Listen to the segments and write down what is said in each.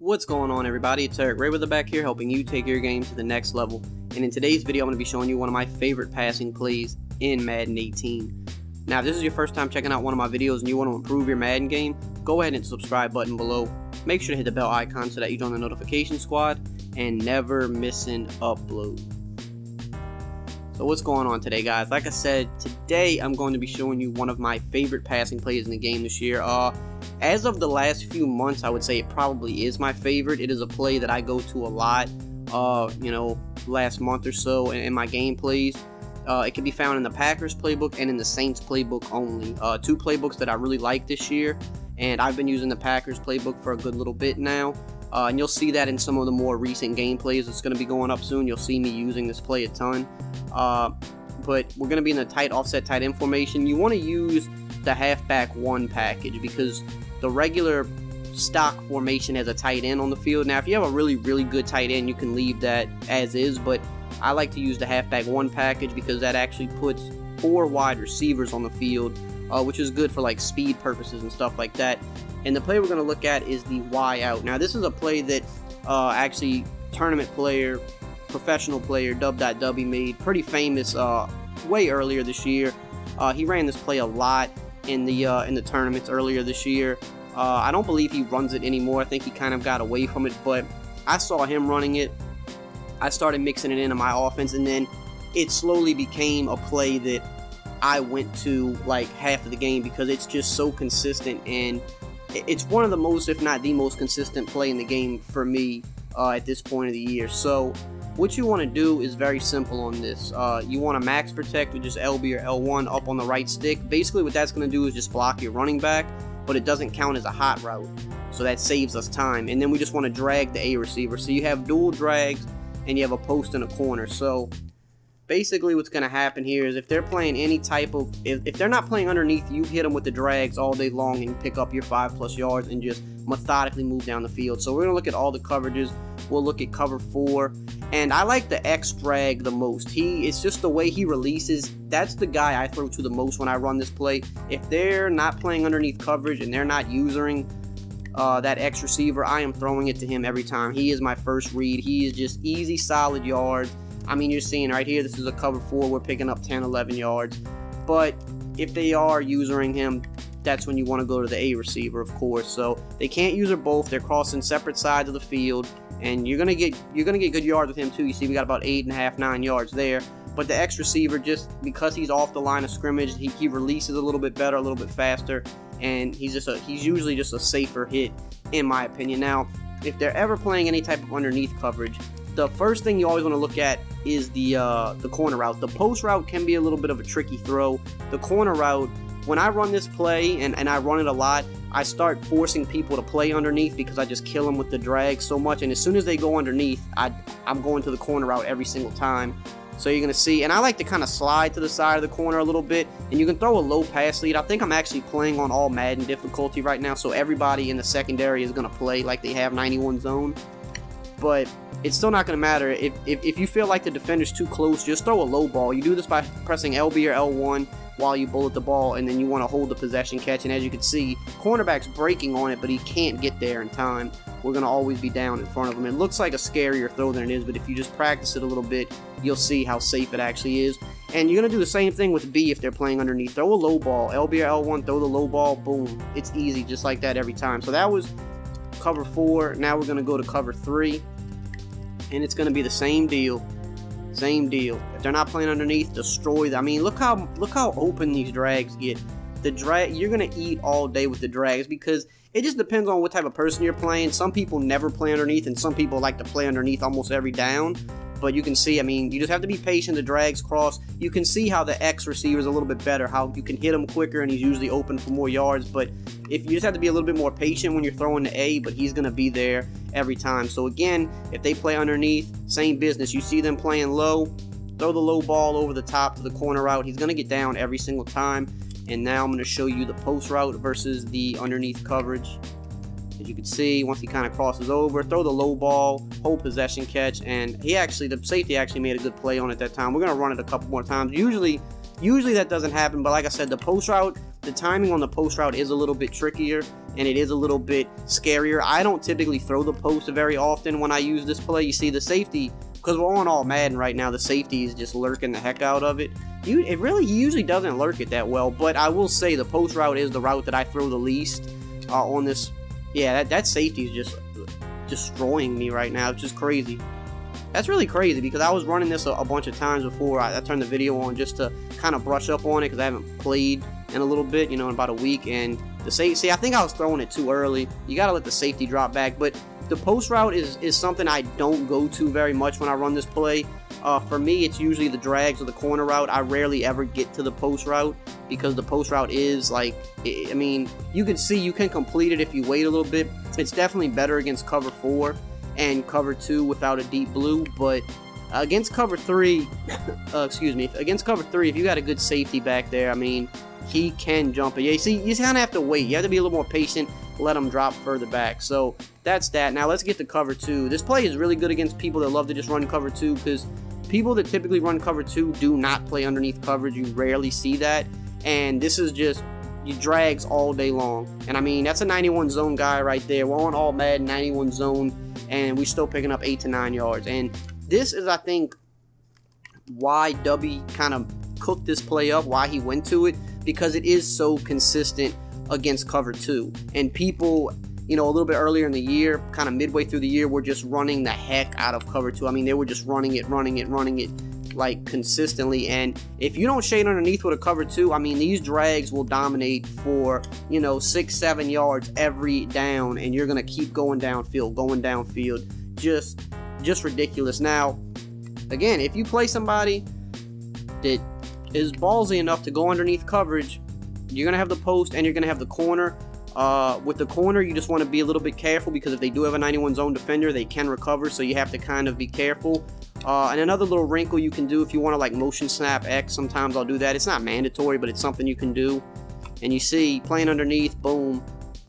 What's going on, everybody? It's EricRayweather back here, helping you take your game to the next level. And in today's video, I'm going to be showing you one of my favorite passing plays in Madden 18. Now, if this is your first time checking out one of my videos and you want to improve your Madden game, go ahead and hit the subscribe button below. Make sure to hit the bell icon so that you join the notification squad and never miss an upload. So what's going on today, guys? Like I said, today I'm going to be showing you one of my favorite passing plays in the game this year. As of the last few months, I would say it probably is my favorite. It is a play that I go to a lot, last month or so in my game plays. It can be found in the Packers playbook and in the Saints playbook only. Two playbooks that I really like this year, and I've been using the Packers playbook for a good little bit now. And you'll see that in some of the more recent gameplays that's going to be going up soon. You'll see me using this play a ton. But we're going to be in the tight offset tight end formation. You want to use the halfback one package because the regular stock formation has a tight end on the field. Now, if you have a really good tight end, you can leave that as is, but I like to use the halfback one package because that actually puts 4 wide receivers on the field, which is good for like speed purposes and stuff like that. And the play we're going to look at is the Y out. Now, this is a play that actually tournament player, professional player, Dub.W made pretty famous way earlier this year. He ran this play a lot in the tournaments earlier this year. I don't believe he runs it anymore. I think he kind of got away from it, but I saw him running it. I started mixing it into my offense, and then it slowly became a play that I went to like half of the game because it's just so consistent, and it's one of the most, if not the most consistent play in the game for me at this point of the year. So what you want to do is very simple on this. You want to max protect with just LB or L1 up on the right stick. Basically what that's going to do is just block your running back, but it doesn't count as a hot route, so that saves us time. And then we just want to drag the A receiver. So you have dual drags and you have a post and a corner. So basically what's going to happen here is if they're playing any type of, if they're not playing underneath, you hit them with the drags all day long and pick up your 5+ yards and just methodically move down the field. So we're going to look at all the coverages. We'll look at cover 4, and I like the X drag the most. It's just the way he releases. That's the guy I throw to the most when I run this play. If they're not playing underneath coverage and they're not using that X receiver, I am throwing it to him every time. He is my first read. He is just easy, solid yards. I mean, you're seeing right here, this is a cover 4. We're picking up 10, 11 yards. But if they are using him, that's when you want to go to the A receiver, of course. So they can't use her both. They're crossing separate sides of the field, and you're gonna get good yards with him too. You see, we got about 8.5, 9 yards there. But the X receiver, just because he's off the line of scrimmage, he releases a little bit better, a little bit faster, and he's usually just a safer hit, in my opinion. Now, if they're ever playing any type of underneath coverage, the first thing you always want to look at is the corner route. The post route can be a little bit of a tricky throw. The corner route, when I run this play, and I run it a lot, I start forcing people to play underneath because I just kill them with the drag so much. And as soon as they go underneath, I'm going to the corner route every single time. So you're going to see, and I like to kind of slide to the side of the corner a little bit, and you can throw a low pass lead. I think I'm actually playing on all Madden difficulty right now, so everybody in the secondary is going to play like they have 91 zone. But it's still not going to matter. If you feel like the defender's too close, just throw a low ball. You do this by pressing LB or L1 while you bullet the ball, and then you want to hold the possession catch. And as you can see, cornerback's breaking on it, but he can't get there in time. We're going to always be down in front of him. It looks like a scarier throw than it is, but if you just practice it a little bit, you'll see how safe it actually is. And you're going to do the same thing with B if they're playing underneath. Throw a low ball. LB or L1, throw the low ball, boom. It's easy just like that every time. So that was cover 4. Now we're going to go to cover 3, and it's going to be the same deal. Same deal. If they're not playing underneath, destroy them. I mean, look how open these drags get. The drag, you're going to eat all day with the drags because it just depends on what type of person you're playing. Some people never play underneath, and some people like to play underneath almost every down. But you can see, I mean, you just have to be patient. The drags cross. You can see how the X receiver is a little bit better, how you can hit him quicker, and he's usually open for more yards. But if you just have to be a little bit more patient when you're throwing the A, but he's going to be there every time. So again, if they play underneath, same business. You see them playing low, throw the low ball over the top to the corner route. He's going to get down every single time. And now I'm going to show you the post route versus the underneath coverage. As you can see, once he kind of crosses over, throw the low ball, hold possession catch, and the safety actually made a good play on it that time. We're going to run it a couple more times. Usually that doesn't happen, but like I said, the post route, the timing on the post route is a little bit trickier, and it is a little bit scarier. I don't typically throw the post very often when I use this play. You see the safety, because we're on all Madden right now, the safety is just lurking the heck out of it. He usually doesn't lurk it that well, but I will say the post route is the route that I throw the least on this. Yeah, that safety is just destroying me right now. It's just crazy. That's really crazy, because I was running this a bunch of times before I turned the video on, just to kind of brush up on it, because I haven't played in a little bit, you know, in about a week. And the safety, I think I was throwing it too early. You got to let the safety drop back. But the post route is something I don't go to very much when I run this play. For me, it's usually the drags or the corner route. I rarely ever get to the post route, because the post route is like, I mean, you can see you can complete it if you wait a little bit. It's definitely better against cover 4 and cover 2 without a deep blue, but against cover 3, against cover 3, if you got a good safety back there, I mean, he can jump it. Yeah, you see, you kind of have to wait. You have to be a little more patient, let him drop further back. So that's that. Now let's get to cover 2. This play is really good against people that love to just run cover 2, because people that typically run cover 2 do not play underneath coverage. You rarely see that, and this is just, you drags all day long. And I mean, that's a 91 zone guy right there. We're on all Madden 91 zone, and we're still picking up 8 to 9 yards. And this is, I think, why Dubby kind of cooked this play up, why he went to it, because it is so consistent against cover 2. And people, you know, a little bit earlier in the year, kind of midway through the year, were just running the heck out of cover 2. I mean, they were just running it like consistently. And if you don't shade underneath with a cover 2, I mean, these drags will dominate for, you know, 6-7 yards every down, and you're gonna keep going downfield, just ridiculous. Now again, if you play somebody that is ballsy enough to go underneath coverage, you're gonna have the post and you're gonna have the corner. With the corner, you just want to be a little bit careful, because if they do have a 91 zone defender, they can recover, so you have to kind of be careful. And another little wrinkle you can do if you want to, like, motion snap X, sometimes I'll do that. It's not mandatory, but it's something you can do. And you see, playing underneath, boom,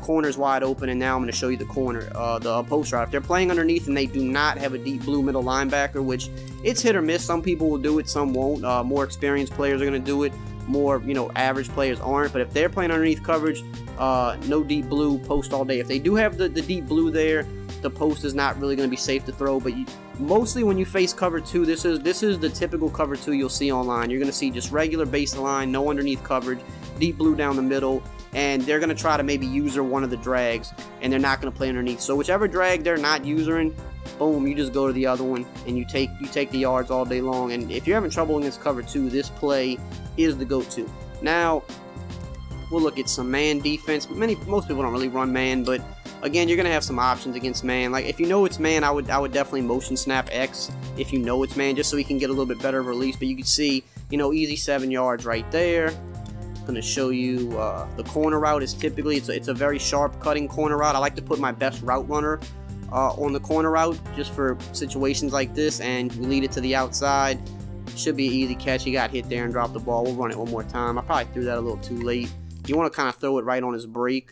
corner's wide open, and now I'm going to show you the corner, the post route. If they're playing underneath and they do not have a deep blue middle linebacker, which it's hit or miss, some people will do it, some won't. More experienced players are going to do it, more, you know, average players aren't. But if they're playing underneath coverage, no deep blue, post all day. If they do have the deep blue there, the post is not really going to be safe to throw. But mostly when you face cover 2, this is the typical cover 2 you'll see online. You're going to see just regular baseline, no underneath coverage, deep blue down the middle, and they're going to try to maybe user one of the drags, and they're not going to play underneath. So whichever drag they're not using, boom, you just go to the other one, and you take the yards all day long. And if you're having trouble against cover 2, this play is the go-to. Now we'll look at some man defense. Most people don't really run man, but again, you're gonna have some options against man. Like, if you know it's man, I would definitely motion snap X if you know it's man, just so he can get a little bit better release. But you can see, you know, easy 7 yards right there. I'm gonna show you the corner route is typically, it's a very sharp cutting corner route. I like to put my best route runner on the corner route just for situations like this, and we lead it to the outside. Should be an easy catch. He got hit there and dropped the ball. We'll run it one more time. I probably threw that a little too late. You want to kind of throw it right on his break,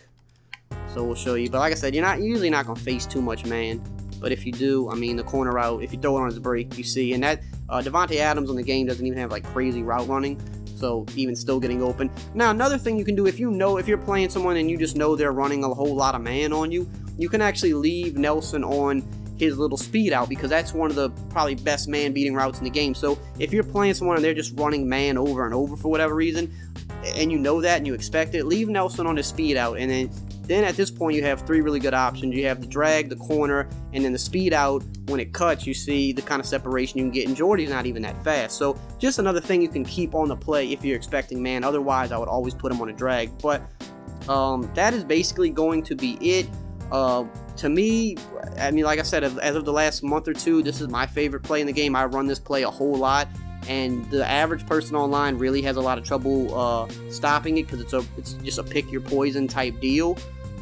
so we'll show you. But like I said, you're usually not going to face too much man. But if you do, I mean, the corner route, if you throw it on his break, you see. And that Devontae Adams on the game doesn't even have like crazy route running, so even still getting open. Now another thing you can do, if you're playing someone and you just know they're running a whole lot of man on you, you can actually leave Nelson on his little speed out, because that's one of the probably best man beating routes in the game. So if you're playing someone and they're just running man over and over for whatever reason, and you know that and you expect it, leave Nelson on his speed out. And then at this point you have 3 really good options. You have the drag, the corner, and then the speed out. When it cuts, you see the kind of separation you can get, and Jordy's not even that fast. So just another thing you can keep on the play if you're expecting man. Otherwise, I would always put him on a drag. But that is basically going to be it. To me, I mean, like I said, as of the last month or two, this is my favorite play in the game. I run this play a whole lot, and the average person online really has a lot of trouble stopping it, because it's just a pick your poison type deal.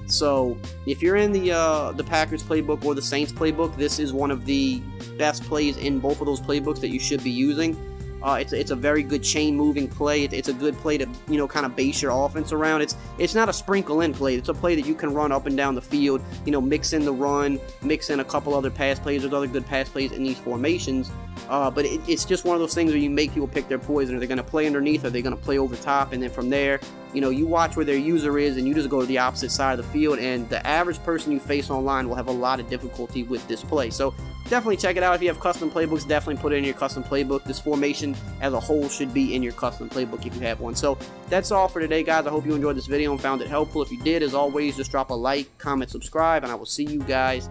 So if you're in the Packers playbook or the Saints playbook, this is one of the best plays in both of those playbooks that you should be using. It's a very good chain moving play. It's a good play to, you know, kind of base your offense around. It's not a sprinkle in play. It's a play that you can run up and down the field, you know, mix in the run, mix in a couple other pass plays. There's other good pass plays in these formations. But it's just one of those things where you make people pick their poison. Are they going to play underneath? Are they going to play over top? And then from there, you know, you watch where their user is and you just go to the opposite side of the field, and the average person you face online will have a lot of difficulty with this play. So definitely check it out. If you have custom playbooks, definitely put it in your custom playbook. This formation as a whole should be in your custom playbook if you have one. So that's all for today, guys. I hope you enjoyed this video and found it helpful. If you did, as always, just drop a like, comment, subscribe, and I will see you guys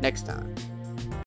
next time.